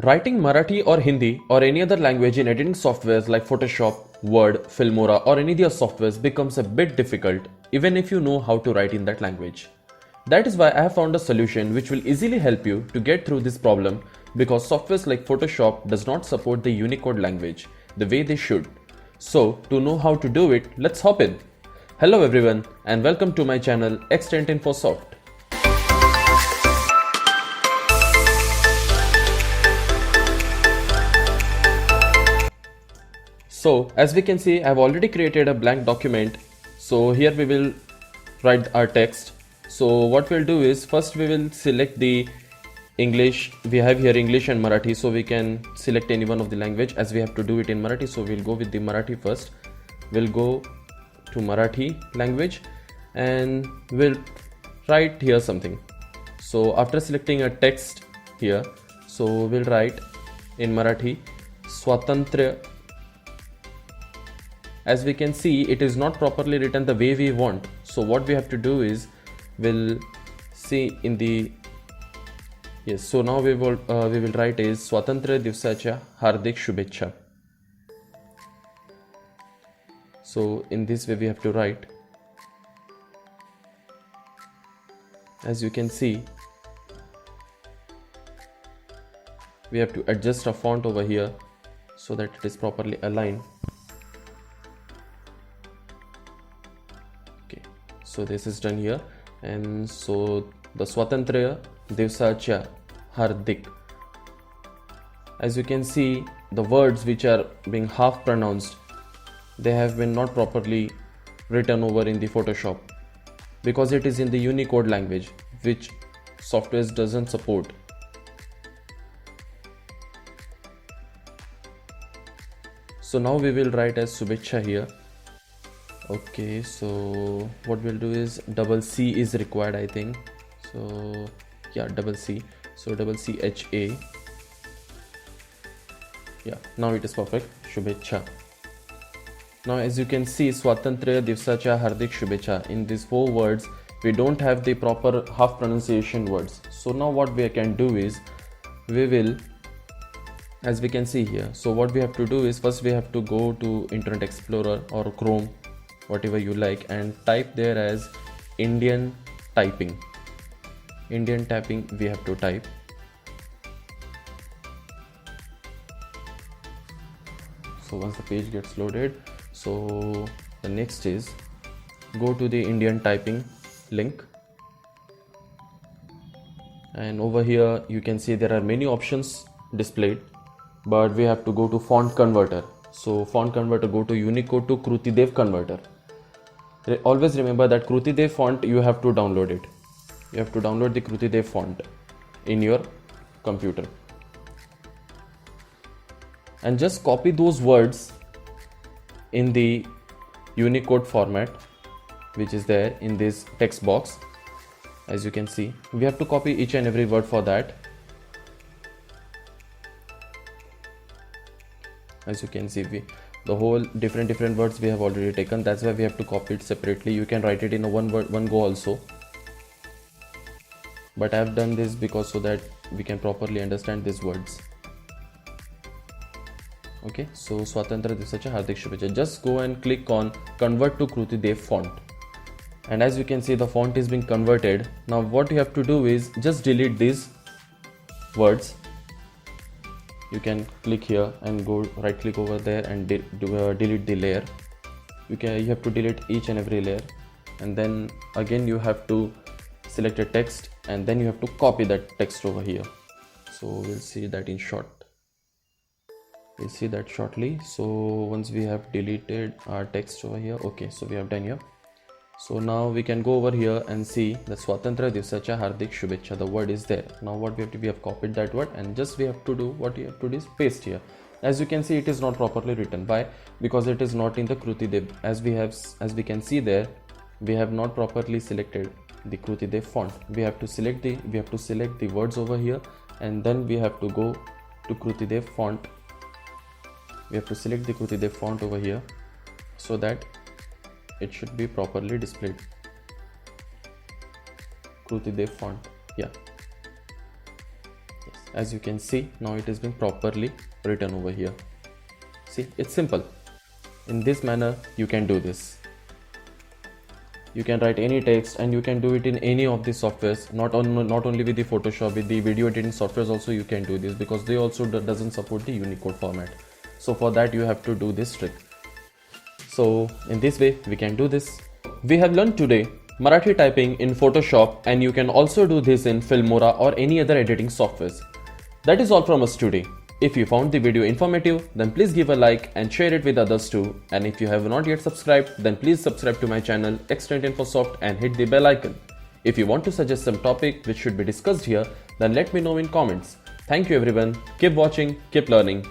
Writing Marathi or Hindi or any other language in editing softwares like Photoshop, Word, Filmora or any other softwares becomes a bit difficult even if you know how to write in that language. That is why I have found a solution which will easily help you to get through this problem because softwares like Photoshop does not support the Unicode language the way they should. So to know how to do it, let's hop in. Hello everyone and welcome to my channel X10 InfoSoft. So as we can see, I've already created a blank document. So here we will write our text. So what we'll do is first we will select the English. We have here English and Marathi, so we can select any one of the language as we have to do it in Marathi. So we'll go with the Marathi first. We'll go to Marathi language and we'll write here something. So after selecting a text here, so we'll write in Marathi Swatantra. As we can see, it is not properly written the way we want. So what we have to do is we'll see in the so now we will write is Swatantra Divsacha Hardik Shubhecha. So in this way we have to write. As you can see, we have to adjust our font over here so that it is properly aligned. So this is done here, and so the Swatantra Divsacha Hardik. As you can see, the words which are being half pronounced, they have been not properly written over in the Photoshop because it is in the Unicode language which software doesn't support. So now we will write as Shubhecha here. Okay, so what we'll do is double C is required, I think. So yeah, double C. So double CHA. Yeah, now it is perfect. Shubhecha. Now as you can see, Swatantra Divsacha Hardik Shubhecha. In these four words, we don't have the proper half pronunciation words. So now what we can do is we will, as we can see here. So what we have to do is first we have to go to Internet Explorer or Chrome, whatever you like, and type there as Indian typing. Indian typing we have to type. So once the page gets loaded, so the next is go to the Indian typing link, and over here you can see there are many options displayed, but we have to go to font converter. So font converter, go to Unicode to Krutidev converter. Always remember that Krutidev font you have to download it. You have to download the Krutidev font in your computer. And just copy those words in the Unicode format which is there in this text box. As you can see, we have to copy each and every word for that. As you can see, the whole different words we have already taken. That's why we have to copy it separately. You can write it in a one go also, but I have done this because so that we can properly understand these words. Okay, so Swatantra Divsacha Hardik Shubhecha. Just go and click on convert to Krutidev font, and as you can see, the font is being converted. Now what you have to do is just delete these words. You can click here and go right click over there and delete the layer. You have to delete each and every layer, and then again you have to select a text, and then you have to copy that text over here. So we'll see that in short. We'll see that shortly. So once we have deleted our text over here, okay, so we have done here. So now we can go over here and see the Swatantra Divsacha Hardik Shubhecha. The word is there. Now what we have copied that word, and just we have to do what you have to do is paste here. As you can see, it is not properly written. Why? Because it is not in the Krutidev. As we can see there, we have not properly selected the Krutidev font. We have to select the words over here, and then we have to go to Krutidev font. We have to select the Krutidev font over here so that it should be properly displayed. Krutidev font, yeah. Yes. As you can see, now it is being properly written over here. See, it's simple. In this manner you can do this. You can write any text and you can do it in any of the softwares, not only with the Photoshop, with the video editing softwares also you can do this, because they also doesn't support the Unicode format. So for that you have to do this trick. So in this way we can do this. We have learned today Marathi typing in Photoshop, and you can also do this in Filmora or any other editing softwares. That is all from us today. If you found the video informative, then please give a like and share it with others too. And if you have not yet subscribed, then please subscribe to my channel Xtrend Infosoft and hit the bell icon. If you want to suggest some topic which should be discussed here, then let me know in comments. Thank you everyone. Keep watching, keep learning.